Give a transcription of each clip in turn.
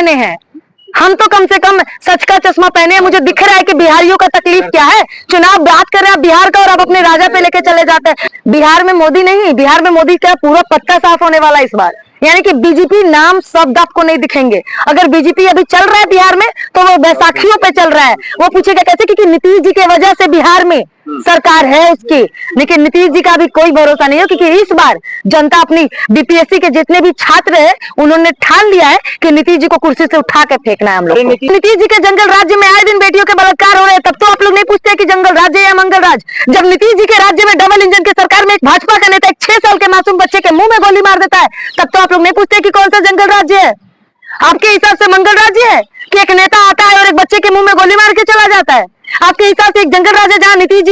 पहने हैं, हम तो कम से कम सच का चश्मा पहने हैं। मुझे दिख रहा है कि बिहारियों का तकलीफ क्या है। चुनाव बात कर रहे हैं बिहार का और आप अपने राजा पे लेके चले जाते हैं। बिहार में मोदी नहीं, बिहार में मोदी का पूरा पत्ता साफ होने वाला है इस बार। यानी कि बीजेपी नाम शब्द आपको नहीं दिखेंगे। अगर बीजेपी अभी चल रहा है बिहार में तो वो बैसाखियों पे चल रहा है। वो पूछेगा कैसे, क्योंकि नीतीश जी की वजह से बिहार में सरकार है उसकी, लेकिन नीतीश जी का भी कोई भरोसा नहीं है, क्योंकि इस बार जनता अपनी बीपीएससी के जितने भी छात्र हैं उन्होंने ठान लिया है कि नीतीश जी को कुर्सी से उठा कर फेंकना है हम लोग। नीतीश जी के जंगल राज्य में आए दिन बेटियों के बलात्कार हो रहे हैं, तब तो आप लोग नहीं पूछते कि जंगल राज्य या मंगल राज्य। जब नीतीश जी के राज्य में डबल इंजन की सरकार में भाजपा का नेता 6 साल के मासूम बच्चे के मुंह में गोली मार देता है, तब तो आप लोग नहीं पूछते कि कौन सा जंगल राज्य है। आपके हिसाब से मंगल राज्य है कि एक नेता आता है और एक बच्चे के मुंह में गोली मार के चला जाता है? आपके हिसाब से एक जंगल राज्य जहाँ नीतीश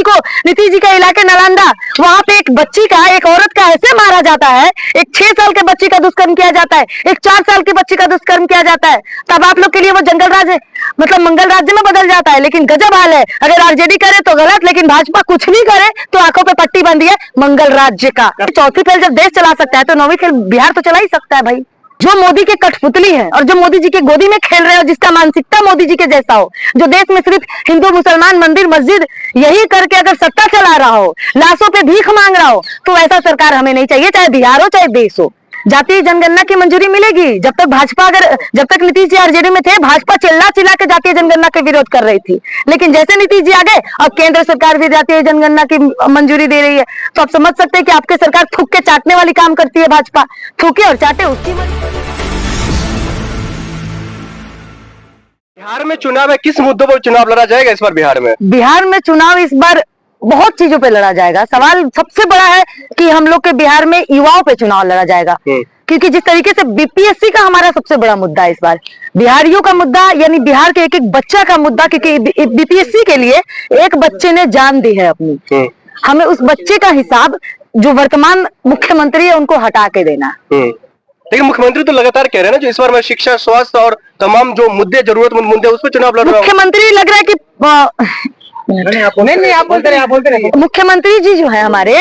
जी का इलाके नालंदा, वहां पे एक बच्ची का, एक औरत का ऐसे मारा जाता है, एक 6 साल के बच्चे का दुष्कर्म किया जाता है, एक 4 साल के बच्चे का दुष्कर्म किया जाता है, तब आप लोग के लिए वो जंगल राज्य मतलब मंगल राज्य में बदल जाता है। लेकिन गजब हाल है, अगर आरजेडी करे तो गलत, लेकिन भाजपा कुछ नहीं करे तो आंखों पे पट्टी बंधी है मंगल राज्य का। चौथी फेल जब देश चला सकता है तो 9वीं फेल बिहार तो चला ही सकता है भाई। जो मोदी के कठपुतली हैं और जो मोदी जी के गोदी में खेल रहे हो, जिसका मानसिकता मोदी जी के जैसा हो, जो देश में सिर्फ हिंदू मुसलमान मंदिर मस्जिद यही करके अगर सत्ता चला रहा हो, लाशों पे भीख मांग रहा हो, तो ऐसा सरकार हमें नहीं चाहिए, चाहे बिहार हो चाहे देश हो। जातीय जनगणना की मंजूरी मिलेगी जब तक नीतीश जी आरजेडी में थे, भाजपा चिल्ला चिल्ला के जातीय जनगणना के विरोध कर रही थी। लेकिन जैसे नीतीश जी आ गए, अब केंद्र सरकार भी जातीय जनगणना की मंजूरी दे रही है, तो आप समझ सकते हैं कि आपकी सरकार थूक के चाटने वाली काम करती है। भाजपा थूके और चाटे उसकी। बिहार में चुनाव है, किस मुद्दों पर चुनाव लड़ा जाएगा इस बार बिहार में? बिहार में चुनाव इस बार बहुत चीजों पे लड़ा जाएगा। सवाल सबसे बड़ा है कि हम लोग के बिहार में युवाओं पे चुनाव लड़ा जाएगा, क्योंकि जिस तरीके से बीपीएससी का हमारा सबसे बड़ा मुद्दा है इस बार, बिहारियों का मुद्दा, यानी बिहार के एक एक बच्चा का मुद्दा, क्योंकि बीपीएससी के लिए एक बच्चे ने जान दी है अपनी। हमें उस बच्चे का हिसाब जो वर्तमान मुख्यमंत्री है उनको हटा के देना। लेकिन मुख्यमंत्री तो लगातार कह रहे हैं ना, जो इस बार मैं शिक्षा, स्वास्थ्य और तमाम जो मुद्दे, जरूरतमंद मुद्दे, उस पर चुनाव लड़ रहा हूं। मुख्यमंत्री लग रहा है कि नहीं, आप बोलते रहे। मुख्यमंत्री जी जो है हमारे,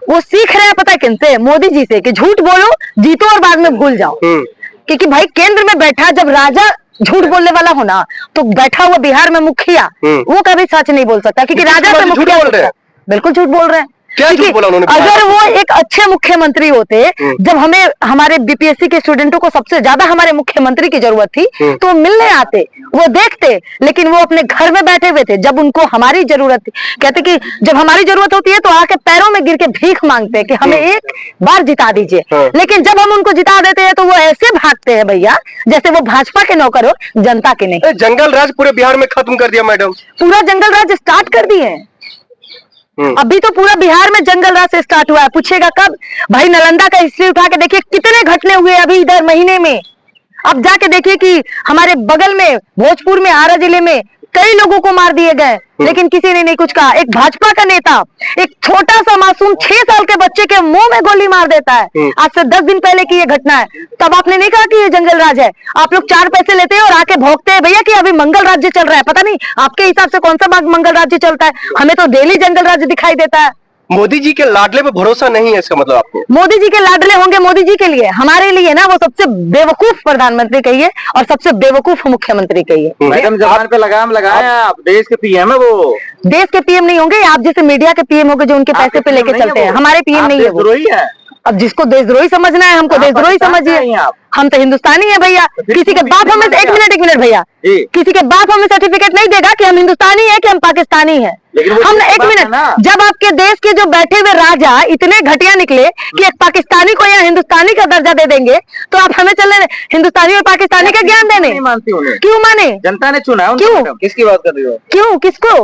वो सीख रहे हैं पता है किनसे? मोदी जी से, कि झूठ बोलो, जीतो और बाद में भूल जाओ। क्योंकि भाई केंद्र में बैठा जब राजा झूठ बोलने वाला हो ना, तो बैठा हुआ बिहार में मुखिया वो कभी सच नहीं बोल सकता, क्योंकि राजा से मुखिया बोल रहे हैं। बिल्कुल झूठ बोल रहे हैं। क्या झूठ बोला उन्होंने? अगर वो एक अच्छे मुख्यमंत्री होते, जब हमें हमारे बीपीएससी के स्टूडेंटों को सबसे ज्यादा हमारे मुख्यमंत्री की जरूरत थी, तो वो मिलने आते, वो देखते, लेकिन वो अपने घर में बैठे हुए थे। जब उनको हमारी जरूरत थी, कहते कि जब हमारी जरूरत होती है तो आके पैरों में गिर के भीख मांगते कि हमें एक बार जिता दीजिए। लेकिन जब हम उनको जिता देते हैं तो वो ऐसे भागते हैं भैया जैसे वो भाजपा के नौकर हो, जनता के नहीं। जंगल राज पूरे बिहार में खत्म कर दिया मैडम। पूरा जंगल राज स्टार्ट कर दिए। अभी तो पूरा बिहार में जंगल राज से स्टार्ट हुआ है। पूछेगा कब? भाई नालंदा का हिस्ट्री उठा के देखिए, कितने घटने हुए अभी इधर महीने में। अब जाके देखिए कि हमारे बगल में भोजपुर में, आरा जिले में कई लोगों को मार दिए गए, लेकिन किसी ने नहीं कुछ कहा। एक भाजपा का नेता एक छोटा सा मासूम 6 साल के बच्चे के मुंह में गोली मार देता है। आज से 10 दिन पहले की ये घटना है। तब आपने नहीं कहा कि ये जंगल राज है। आप लोग 4 पैसे लेते हैं और आके भौंकते हैं भैया कि अभी मंगल राज्य चल रहा है। पता नहीं आपके हिसाब से कौन सा मंगल राज्य चलता है, हमें तो डेली जंगल राज्य दिखाई देता है। मोदी जी के लाडले पे भरोसा नहीं है, इसका मतलब आपको? मोदी जी के लाडले होंगे मोदी जी के लिए, हमारे लिए ना वो सबसे बेवकूफ प्रधानमंत्री कहिए और सबसे बेवकूफ मुख्यमंत्री कहिए। मैडम जबान पे लगाम लगाया, आप देश के पीएम है। वो देश के पीएम नहीं होंगे, आप जैसे मीडिया के पीएम होंगे जो उनके पैसे पे लेके चलते हैं। हमारे पीएम नहीं है वो। अब जिसको देशद्रोही समझना है, हमको देशद्रोही समझिए। हम तो हिंदुस्तानी है भैया। किसी के बाप हमें एक मिनट भैया, किसी के बाप हमें सर्टिफिकेट नहीं देगा कि हम हिंदुस्तानी है कि हम पाकिस्तानी है। हम एक मिनट, जब आपके देश के जो बैठे हुए राजा इतने घटिया निकले कि एक पाकिस्तानी को यहाँ हिंदुस्तानी का दर्जा दे देंगे, तो आप हमें चले हिंदुस्तानी और पाकिस्तानी का ज्ञान देने? क्यों माने? जनता ने चुना। क्यों? किसकी बात कर रही हो? क्यों? किसको?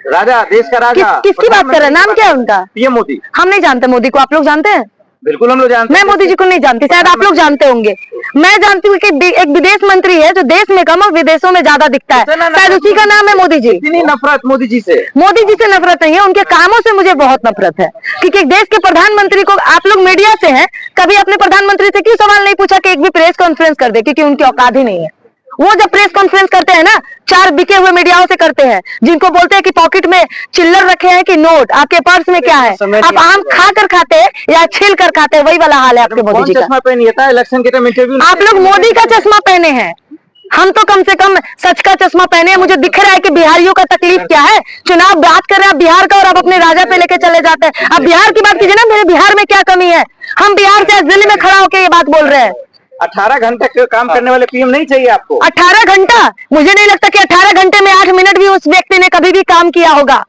राजा, देश का राजा। किसकी बात कर रहे हैं? नाम क्या है उनका? पीएम मोदी। हम नहीं जानते मोदी को, आप लोग जानते हैं? बिल्कुल हम लोग जानते हैं। मैं मोदी जी को नहीं जानती, शायद आप लोग जानते होंगे। मैं जानती हूँ कि एक विदेश मंत्री है जो देश में कम और विदेशों में ज्यादा दिखता है, शायद उसी का नाम है मोदी जी। इतनी नफरत मोदी जी से? मोदी जी से नफरत नहीं है, उनके कामों से मुझे बहुत नफरत है। क्योंकि एक देश के प्रधानमंत्री को, आप लोग मीडिया से हैं, कभी अपने प्रधानमंत्री से क्यों सवाल नहीं पूछा कि एक भी प्रेस कॉन्फ्रेंस कर दे? क्योंकि उनकी औकात ही नहीं है। वो जब प्रेस कॉन्फ्रेंस करते हैं ना, 4 बिके हुए मीडियाओं से करते हैं, जिनको बोलते हैं कि पॉकेट में चिल्लर रखे हैं कि नोट, आपके पर्स में क्या है? आप आम खा कर खाते हैं या छील कर खाते हैं? वही वाला हाल है आपके मोदी जी का। चश्मा पहनिए था इलेक्शन के टाइम इंटरव्यू। आप लोग मोदी का चश्मा पहने हैं, हम तो कम से कम सच का चश्मा पहने हैं, मुझे दिख रहा है कि बिहारियों का तकलीफ क्या है। चुनाव बात कर रहे हैं बिहार का और अब अपने राजा पे लेके चले जाते हैं। अब बिहार की बात कीजिए ना, मेरे बिहार में क्या कमी है? हम बिहार से दिल्ली में खड़ा होकर ये बात बोल रहे हैं। 18 घंटे काम करने वाले पीएम नहीं चाहिए आपको? 18 घंटा? मुझे नहीं लगता कि 18 घंटे में 8 मिनट भी उस व्यक्ति ने कभी भी काम किया होगा।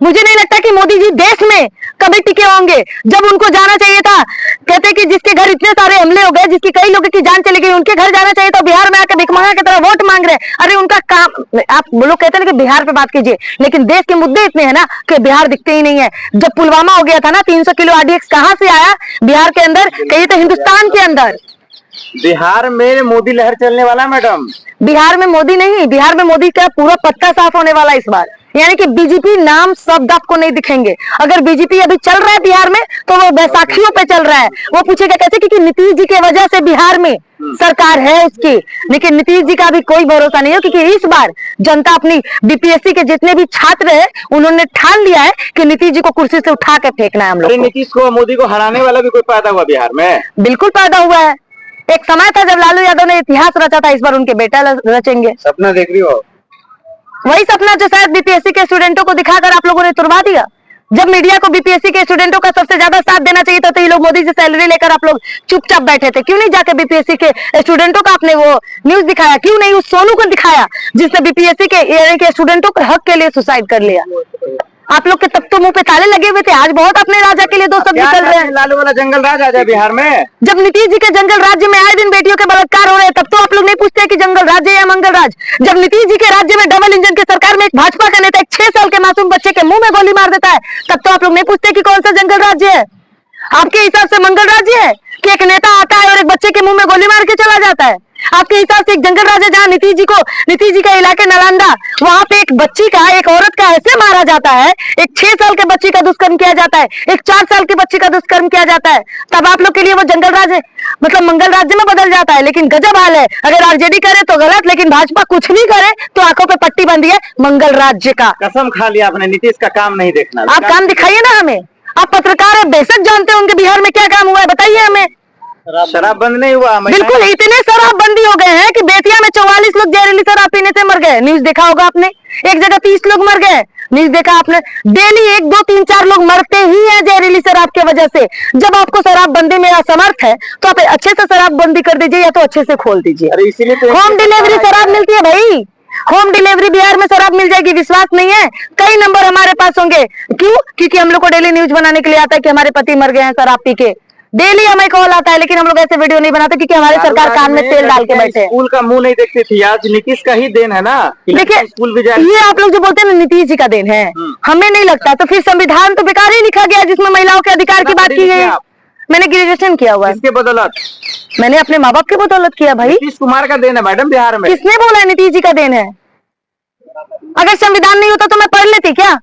मुझे नहीं लगता कि मोदी जी देश में कभी टिके होंगे। जब उनको जाना चाहिए था, कहते कि जिसके घर इतने सारे हमले हो गए, जिसकी कई लोगों की जान चली गई, उनके घर जाना चाहिए। तो बिहार में आकर भिखमंगा की तरह वोट मांग रहे हैं। अरे उनका काम, आप लोग कहते हैं कि बिहार पे बात कीजिए, लेकिन देश के मुद्दे इतने हैं ना कि बिहार दिखते ही नहीं है। जब पुलवामा हो गया था ना, 300 किलो RDX कहां से आया बिहार के अंदर? कहीं तो हिंदुस्तान के अंदर। बिहार में मोदी लहर चलने वाला मैडम। बिहार में मोदी नहीं, बिहार में मोदी का पूरा पत्ता साफ होने वाला इस बार। यानी कि बीजेपी नाम शब्द आपको नहीं दिखेंगे। अगर बीजेपी अभी चल रहा है बिहार में तो वो बैसाखियों पे चल रहा है। वो पूछेगा कैसे? क्योंकि नीतीश जी के वजह से बिहार में सरकार है उसकी, लेकिन नीतीश जी का भी कोई भरोसा नहीं है। क्योंकि इस बार जनता अपनी BPSC के जितने भी छात्र है उन्होंने ठान लिया है कि नीतीश जी को कुर्सी से उठा के फेंकना है हम लोग। नीतीश को, मोदी को हराने वाला भी कोई पैदा हुआ बिहार में? बिल्कुल पैदा हुआ है। एक समय था जब लालू यादव ने इतिहास रचा था, इस बार उनके बेटा रचेंगे। सपना देख रही हो? वही सपना जो शायद BPSC के स्टूडेंटों को दिखाकर आप लोगों ने तुड़वा दिया। जब मीडिया को BPSC के स्टूडेंटों का सबसे ज्यादा साथ देना चाहिए था तो ये लोग मोदी से सैलरी लेकर आप लोग चुपचाप बैठे थे। क्यों नहीं जाकर BPSC के स्टूडेंटों का आपने वो न्यूज दिखाया? क्यों नहीं उस सोनू को दिखाया जिसने BPSC के स्टूडेंटों के हक के लिए सुसाइड कर लिया? आप लोग के तब तो मुंह पे ताले लगे हुए थे। आज बहुत अपने राजा के लिए दो शब्द निकल रहे हैं। लालू वाला जंगल राज आ जाए बिहार में। जब नीतीश जी के जंगल राज्य में आए दिन बेटियों के बलात्कार हो रहे हैं, तब तो आप लोग नहीं पूछते कि जंगल राज्य या मंगल राज। जब नीतीश जी के राज्य में डबल इंजन की सरकार में एक भाजपा का नेता एक 6 साल के मासूम बच्चे के मुंह में गोली मार देता है, तब तो आप लोग नहीं पूछते कि कौन सा जंगल राज्य है। आपके हिसाब से मंगल राज्य है कि एक नेता आता है और एक बच्चे के मुंह में गोली मार के चला जाता है? आपके हिसाब से एक जंगल राज है जहाँ नीतीश जी का इलाके नालंदा, वहां पे एक बच्ची का, एक औरत का ऐसे मारा जाता है, एक 6 साल के बच्ची का दुष्कर्म किया जाता है, एक 4 साल की बच्ची का दुष्कर्म किया जाता है, तब आप लोग के लिए वो जंगल राज है, मतलब मंगल राज्य में बदल जाता है। लेकिन गजब हाल है, अगर RJD करे तो गलत, लेकिन भाजपा कुछ भी करे तो आंखों पे पट्टी बंधी है मंगल राज्य का। कसम खा लिया आपने, नीतीश का काम नहीं देखना। आप काम दिखाइए ना हमें। आप पत्रकार है, बेशक जानते होंगे बिहार में क्या काम हुआ है, बताइए हमें। शराब बंद नहीं हुआ? बिल्कुल, इतने शराबबंदी हो गए हैं कि बेतिया में 44 लोग जहरीली शराब पीने से मर गए। न्यूज देखा होगा आपने। एक जगह 30 लोग मर गए, न्यूज देखा आपने। डेली 1, 2, 3, 4 लोग मरते ही हैं जहरीली शराब की वजह से। जब आपको शराबबंदी में असमर्थ है तो आप अच्छे से शराबबंदी कर दीजिए या तो अच्छे से खोल दीजिए। अरे इसीलिए तो होम डिलीवरी शराब मिलती है भाई, होम डिलीवरी बिहार में शराब मिल जाएगी। विश्वास नहीं है? कई नंबर हमारे पास होंगे। क्यों? क्योंकि हम लोग को डेली न्यूज बनाने के लिए आता है कि हमारे पति मर गए हैं शराब पी के। डेली हमें कॉल आता है, लेकिन हम लोग ऐसे वीडियो नहीं बनाते क्योंकि हमारे सरकार कान में तेल डाल के बैठे हैं। स्कूल का मुंह नहीं देखती थी, आज नीतीश का ही देन है ना। देखिए, स्कूल भी ये आप लोग जो बोलते हैं ना नीतीश जी का देन है, हमें नहीं लगता। तो फिर संविधान तो बेकार ही लिखा गया जिसमें महिलाओं के अधिकार की बात की गई। मैंने ग्रेजुएशन किया हुआ है। किसके बदौलत? मैंने अपने माँ बाप की बदौलत किया भाई। नीतीश कुमार का देन है मैडम बिहार में। किसने बोला है नीतीश जी का देन है? अगर संविधान नहीं होता तो मैं पढ़ लेती क्या?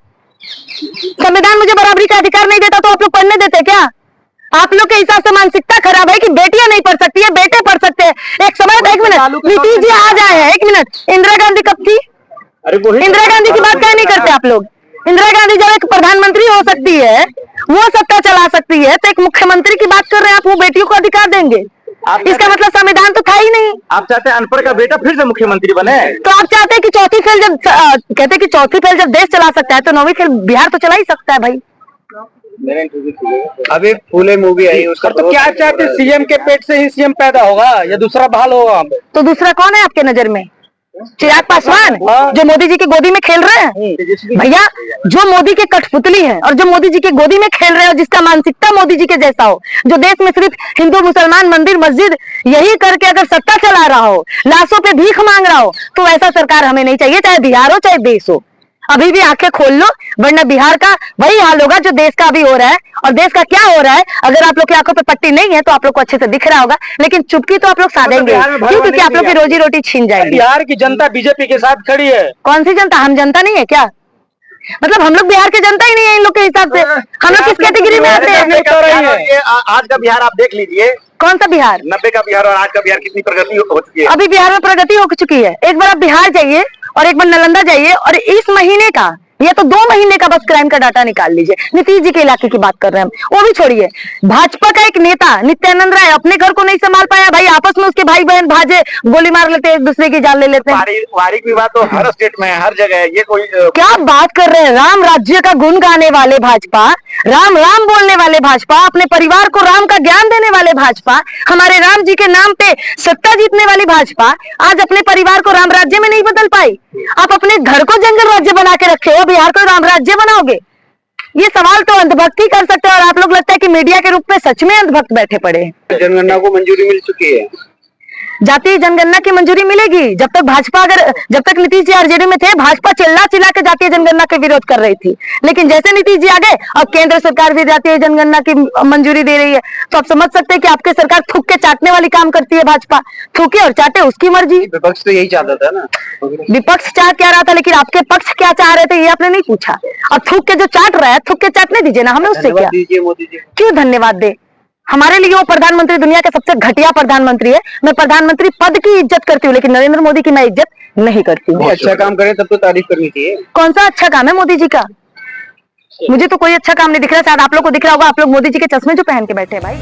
संविधान मुझे बराबरी का अधिकार नहीं देता तो आप लोग पढ़ने देते क्या? आप लोग के हिसाब से मानसिकता खराब है कि बेटियां नहीं पढ़ सकती है, बेटे पढ़ सकते हैं। एक समय था, 1 मिनट, नीतीश जी आ जाए हैं, 1 मिनट, इंदिरा गांधी कब थी? अरे वही इंदिरा गांधी की बात क्या नहीं करते आप लोग? इंदिरा गांधी जब एक प्रधानमंत्री हो सकती है, वो सत्ता चला सकती है, तो एक मुख्यमंत्री की बात कर रहे हैं आप, वो बेटियों को अधिकार देंगे? इसका मतलब संविधान तो था ही नहीं। आप चाहते हैं अनपढ़ का बेटा फिर से मुख्यमंत्री बने? तो आप चाहते हैं कि चौथी फेल जब कहते हैं कि चौथी फेल जब देश चला सकता है तो 9वीं फेल बिहार तो चला ही सकता है भाई। अभी फूले मूवी आई उसका, तो क्या चाहते? सीएम के पेट से ही सीएम पैदा होगा या दूसरा बहाल होगा? तो दूसरा कौन है आपके नजर में? चिराग पासवान जो मोदी जी की गोदी में खेल रहे हैं? भैया, जो मोदी के कठपुतली हैं और जो मोदी जी की गोदी में खेल रहे हैं, जिसका मानसिकता मोदी जी के जैसा हो, जो देश में सिर्फ हिंदू मुसलमान मंदिर मस्जिद यही करके अगर सत्ता चला रहा हो, लाशों पे भीख मांग रहा हो, तो ऐसा सरकार हमें नहीं चाहिए, चाहे बिहार हो चाहे देश हो। अभी भी आंखें खोल लो, वरना बिहार का वही हाल होगा जो देश का अभी हो रहा है। और देश का क्या हो रहा है, अगर आप लोग की आंखों पे पट्टी नहीं है तो आप लोग को अच्छे से दिख रहा होगा, लेकिन चुपकी तो आप लोग साधेंगे क्यों? क्योंकि आप लोग की रोजी रोटी छीन जाएगी। बिहार की जनता बीजेपी के साथ खड़ी है। कौन सी जनता? हम जनता नहीं है क्या? मतलब हम लोग बिहार के जनता ही नहीं है इन लोग के हिसाब से? हम लोग किस कैटेगरी में आते हैं? आज का बिहार आप देख लीजिए। कौन सा बिहार? 90 का बिहार और आज का बिहार कितनी प्रगति हो चुकी है। अभी बिहार में प्रगति हो चुकी है। एक बार आप बिहार जाइए और एक बार नालंदा जाइए और इस महीने का ये तो 2 महीने का बस क्राइम का डाटा निकाल लीजिए। नीतीश जी के इलाके की बात कर रहे हैं हम, वो भी छोड़िए। भाजपा का एक नेता नित्यानंद राय अपने घर को नहीं संभाल पाया भाई, आपस में उसके भाई बहन भाजे गोली मार लेते हैं, एक दूसरे की जान ले लेते हैं। पारिवारिक विवाद तो हर स्टेट में है, हर जगह है। ये कोई क्या बात कर रहे हैं? राम राज्य का गुण गाने वाले भाजपा, राम राम बोलने वाले भाजपा, अपने परिवार को राम का ज्ञान देने वाले भाजपा, हमारे राम जी के नाम पे सत्ता जीतने वाली भाजपा आज अपने परिवार को राम राज्य में नहीं बदल पाई। आप अपने घर को जंगल राज्य बना के रखे हो, बिहार को राम राज्य बनाओगे? ये सवाल तो अंधभक्त ही कर सकते हैं, और आप लोग लगता है कि मीडिया के रूप में सच में अंधभक्त बैठे पड़े हैं। जनगणना को मंजूरी मिल चुकी है। जातीय जनगणना की मंजूरी मिलेगी जब तक भाजपा, जब तक नीतीश जी आरजेडी में थे, भाजपा चिल्ला चिल्ला के जातीय जनगणना के विरोध कर रही थी। लेकिन जैसे नीतीश जी आ गए, अब केंद्र सरकार भी जातीय जनगणना की मंजूरी दे रही है। तो आप समझ सकते हैं कि आपकी सरकार थूक के चाटने वाली काम करती है। भाजपा थूके और चाटे, उसकी मर्जी। विपक्ष तो यही चाहता था ना। विपक्ष चाह क्या रहा था, लेकिन आपके पक्ष क्या चाह रहे थे ये आपने नहीं पूछा। और थूक के जो चाट रहा है, थूक के चाटने दीजिए ना, हमें उससे क्या। दीजिए मोदी जी। क्यों धन्यवाद दे? हमारे लिए वो प्रधानमंत्री दुनिया का सबसे घटिया प्रधानमंत्री है। मैं प्रधानमंत्री पद की इज्जत करती हूँ, लेकिन नरेंद्र मोदी की मैं इज्जत नहीं करती हूँ। अच्छा काम करे तब तो तारीफ करनी चाहिए। कौन सा अच्छा काम है मोदी जी का? मुझे तो कोई अच्छा काम नहीं दिख रहा। शायद आप लोग को दिख रहा होगा, आप लोग मोदी जी के चश्मे जो पहन के बैठे हैं भाई।